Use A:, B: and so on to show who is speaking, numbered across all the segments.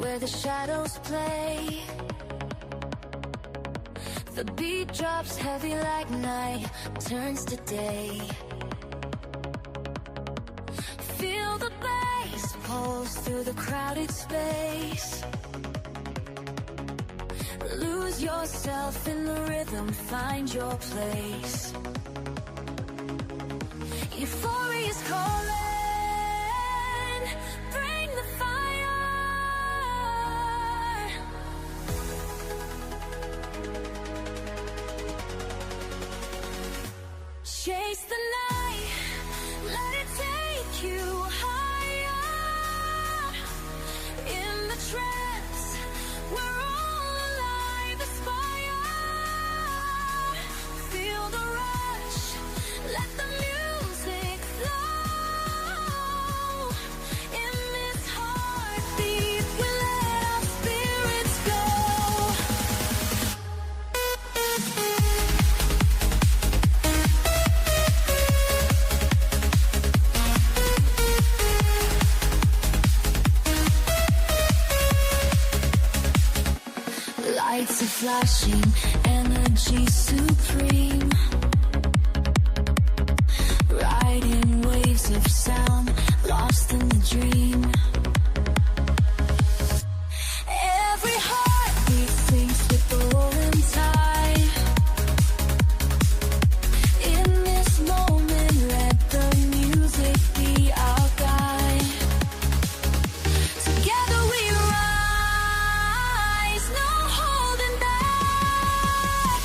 A: where the shadows play. The beat drops heavy like night turns to day. Feel the bass pulse through the crowded space. Lose yourself in the rhythm, find your place. Euphoria's calling, bring the fire. Chase the night, let it take you higher. In the trance, we're all alive, aspire. Feel the rush, let the music flow. In this heartbeat, we let our spirits go. Lights are flashing, energy supreme. Riding waves of sound, lost in the dream. Every heartbeat sinks with the rolling tide. In this moment, let the music be our guide. Together we rise, no holding back.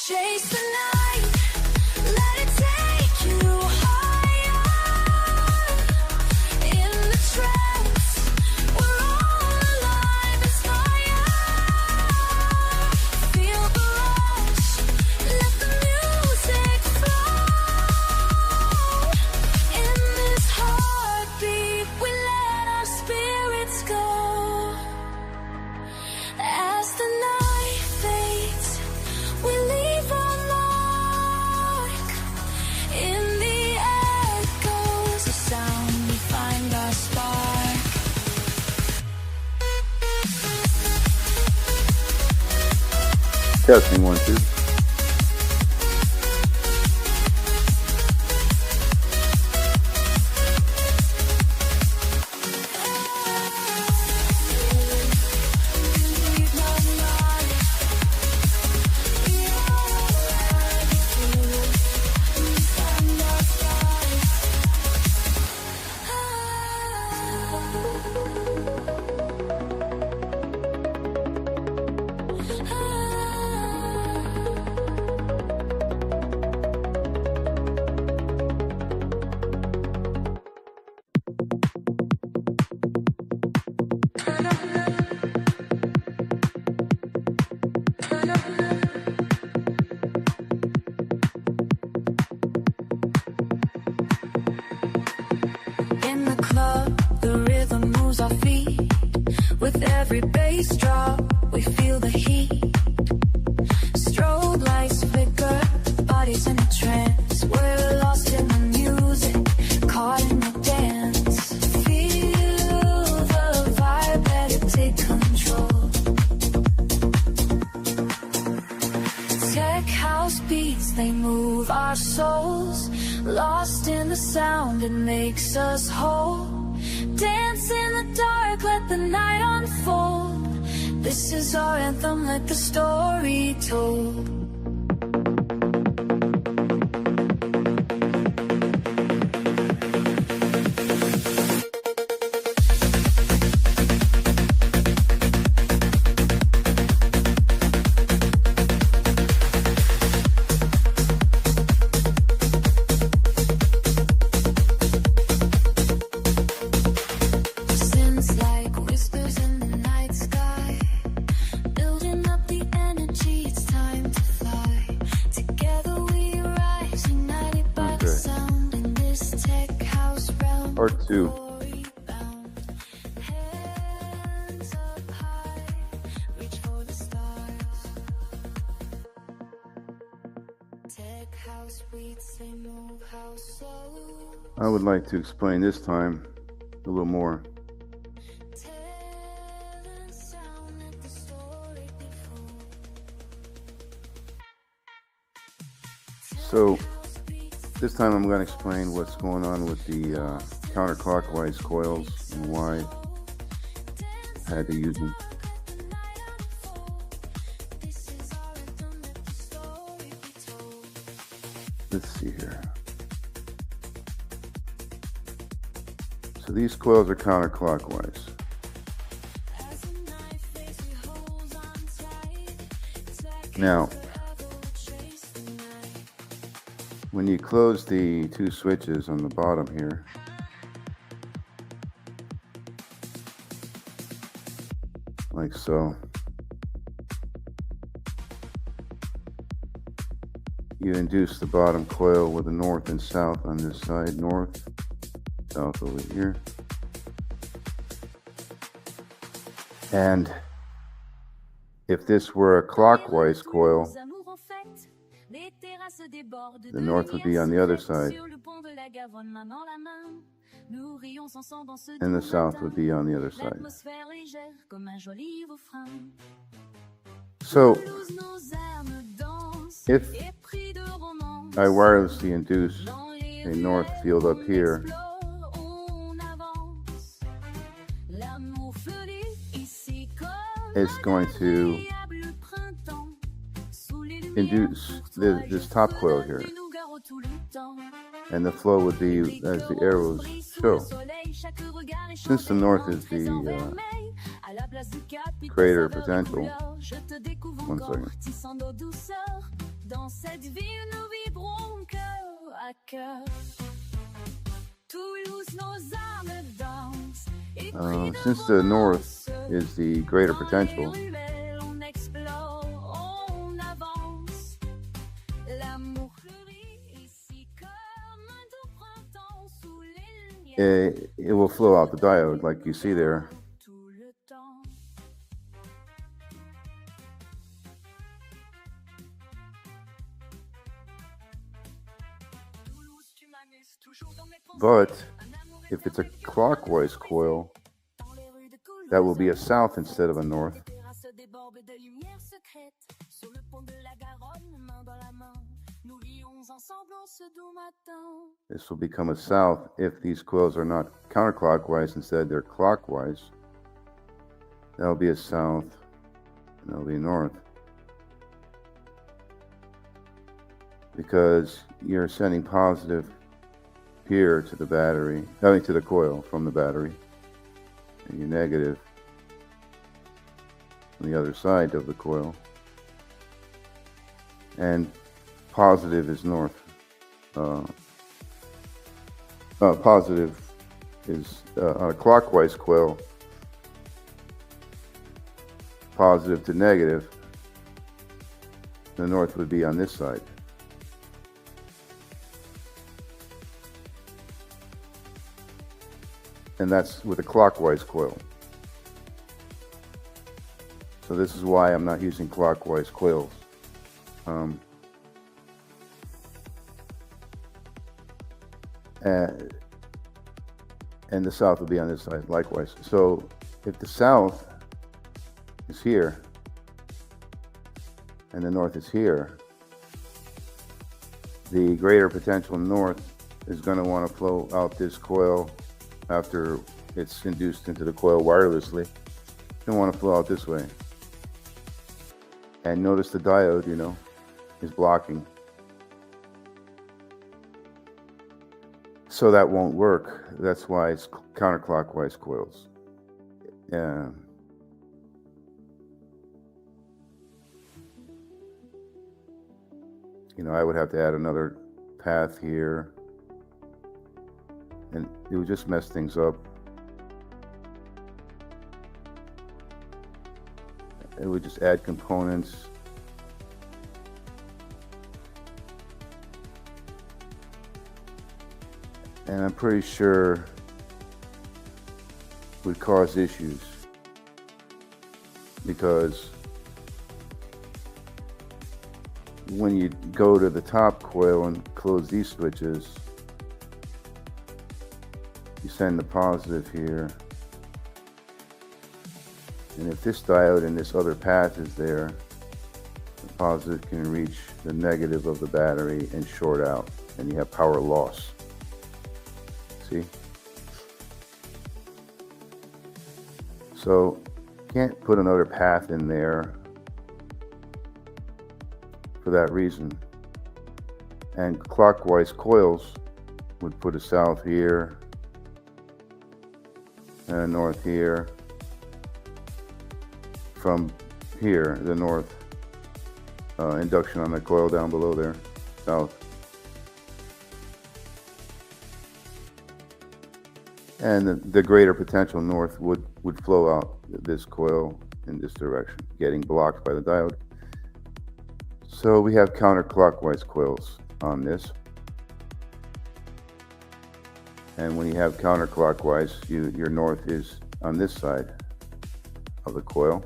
A: Chase the night, let it take you higher. In the trance, we're all alive as fire. Feel the rush, let the music flow. In this heartbeat, we let our spirits go. As the night fades, we leave our mark. In the echoes of sound, we find our spark.
B: Testing 1, 2.
A: Leave our mark. We find our spark. In the club, the rhythm moves our feet. With every bass drop, we feel the heat. Strobe lights flicker, bodies in a trance. We're lost in the music, caught in the dance. Feel the vibe, let it take control. Tech house beats, they move our souls. Lost in the sound, it makes us whole. Dance in the dark, let the night unfold. This is our anthem, let the story told. Since like whispers in the night sky, building up the energy, it's time to fly. Together we rise, united by the sound in this tech house realm.
B: Part 2.
A: Glory bound. Hands up high, reach for the stars. Tech house beats, they move how slow.
B: I would like to explain this time a little more. So this time I'm going to explain what's going on with the counterclockwise coils and why I had to use them. Let's see here. So these coils are counterclockwise. Now, when you close the two switches on the bottom here, like so, you induce the bottom coil with the north and south on this side, north, south over here. And if this were a clockwise coil, the north would be on the other side, and the south would be on the other side. So, if I wirelessly induce a north field up here, it's going to induce this top coil here, and the flow would be as the arrows show. Since the north is the greater potential, one second. Since the north is the greater potential, it will flow out the diode like you see there. But if it's a clockwise coil, that will be a south instead of a north. This will become a south if these coils are not counterclockwise, instead they're clockwise. That'll be a south, and that'll be north. Because you're sending positive here to the battery, to the coil from the battery, and you're negative on the other side of the coil, and positive is north. Positive is on a clockwise coil, positive to negative. The north would be on this side. And that's with a clockwise coil. So this is why I'm not using clockwise coils. And the south will be on this side likewise. So if the south is here and the north is here, the greater potential north is going to want to flow out this coil after it's induced into the coil wirelessly. It's going to want to flow out this way. And notice the diode, is blocking. So that won't work. That's why it's counterclockwise coils. I would have to add another path here, and it would just mess things up. It would just add components. And I'm pretty sure would cause issues, because when you go to the top coil and close these switches, you send the positive here, and if this diode and this other path is there, the positive can reach the negative of the battery and short out, and you have power loss. See? So can't put another path in there for that reason. And clockwise coils would put a south here and a north here. From here, the north, induction on the coil down below there, south. And the greater potential north would flow out this coil in this direction, getting blocked by the diode. So we have counterclockwise coils on this. And when you have counterclockwise, your north is on this side of the coil.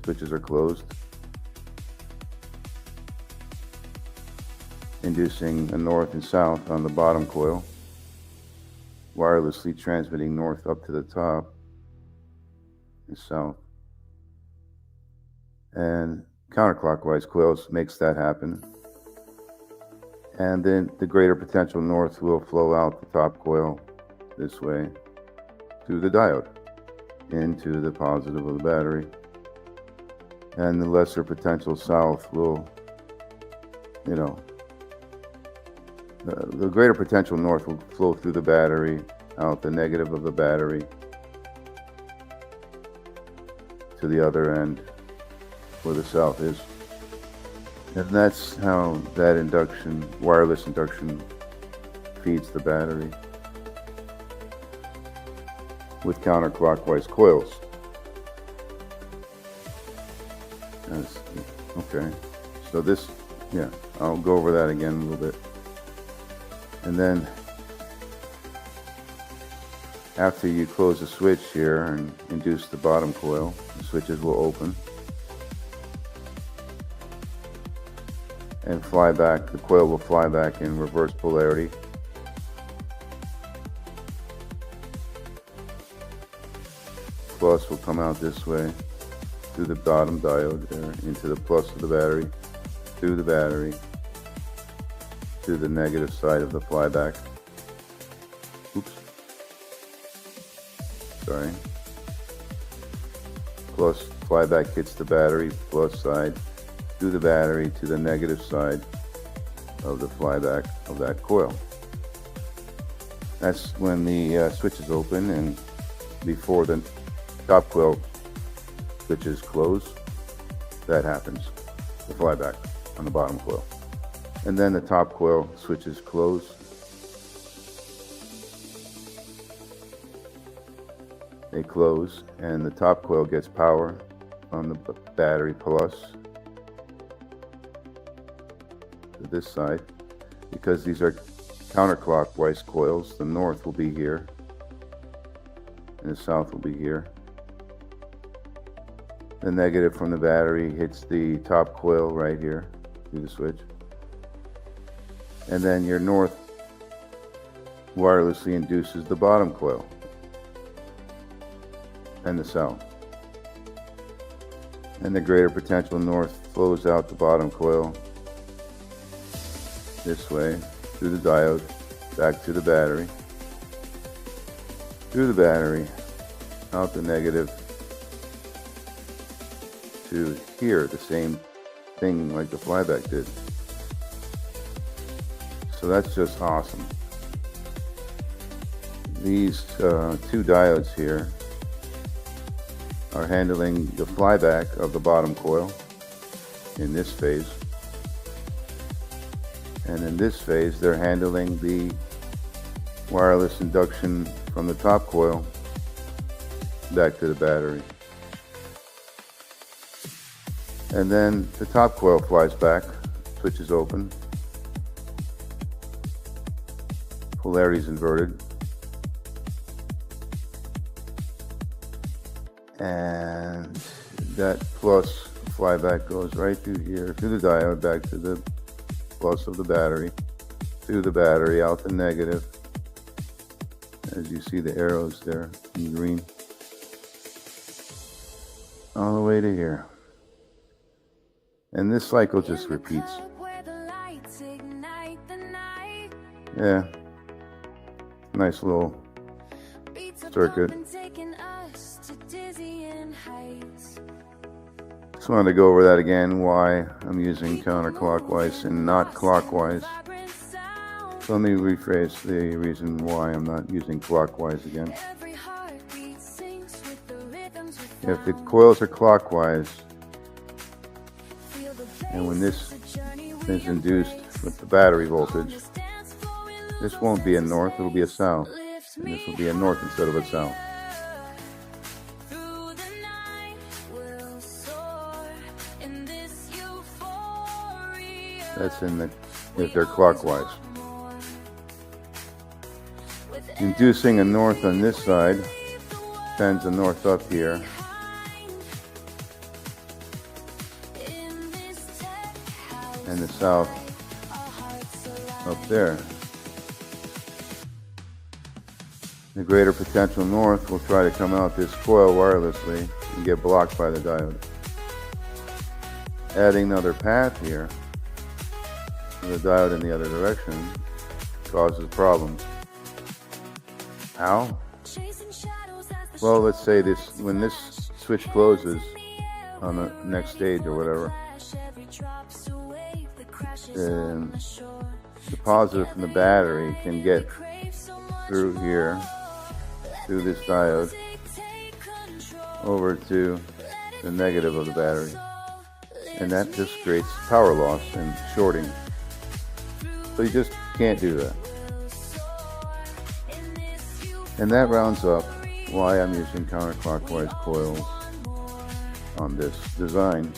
B: Switches are closed, inducing a north and south on the bottom coil, wirelessly transmitting north up to the top and south. And counterclockwise coils makes that happen. And then the greater potential north will flow out the top coil this way through the diode into the positive of the battery. And the lesser potential south will, the greater potential north will flow through the battery, out the negative of the battery to the other end where the south is. And that's how that induction, wireless induction, feeds the battery with counterclockwise coils. Okay, so this, I'll go over that again a little bit. And then after you close the switch here and induce the bottom coil, the switches will open and fly back. The coil will fly back in reverse polarity. Plus will come out this way through the bottom diode there, into the plus of the battery, through the battery, to the negative side of the flyback. Oops. Sorry. Plus flyback hits the battery, plus side, through the battery to the negative side of the flyback of that coil. That's when the switch is open, and before the top coil switches close, that happens, the flyback on the bottom coil. And then the top coil switches close. They close, and the top coil gets power on the battery plus to this side. Because these are counterclockwise coils, the north will be here and the south will be here. The negative from the battery hits the top coil right here through the switch. And then your north wirelessly induces the bottom coil and the south. And the greater potential north flows out the bottom coil this way through the diode back to the battery, through the battery, out the negative to here, the same thing like the flyback did. So that's just awesome. These two diodes here are handling the flyback of the bottom coil in this phase. And in this phase, they're handling the wireless induction from the top coil back to the battery. And then the top coil flies back, switch is open, polarity is inverted, and that plus flyback goes right through here, through the diode, back to the plus of the battery, through the battery, out the negative, as you see the arrows there in green, all the way to here. And this cycle just repeats. Yeah. Nice little circuit. Just wanted to go over that again, why I'm using counterclockwise and not clockwise. So let me rephrase the reason why I'm not using clockwise again. If the coils are clockwise, and when this is induced with the battery voltage, this won't be a north, it'll be a south. And this will be a north instead of a south. That's if they're clockwise. Inducing a north on this side sends a north up here. And the south up there. The greater potential north will try to come out this coil wirelessly and get blocked by the diode. Adding another path here, the diode in the other direction, causes problems. How? Well, let's say when this switch closes on the next stage or whatever, the positive from the battery can get through here, through this diode, over to the negative of the battery. And that just creates power loss and shorting. So you just can't do that. And that rounds up why I'm using counterclockwise coils on this design.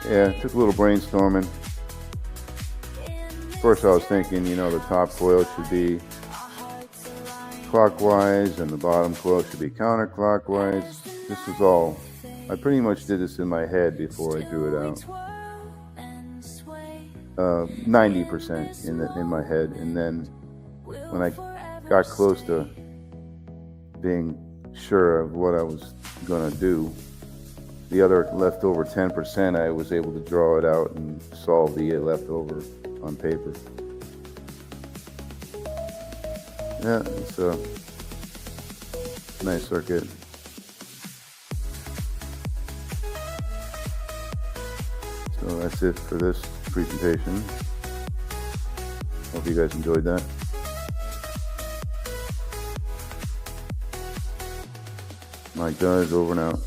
B: Yeah, it took a little brainstorming. First I was thinking, the top coil should be clockwise and the bottom coil should be counterclockwise. This was all, I pretty much did this in my head before I drew it out. 90% in my head, and then when I got close to being sure of what I was going to do, the other leftover 10%, I was able to draw it out and solve the leftover on paper. Yeah, it's a nice circuit. So that's it for this presentation. Hope you guys enjoyed that. Mike Does, over and out.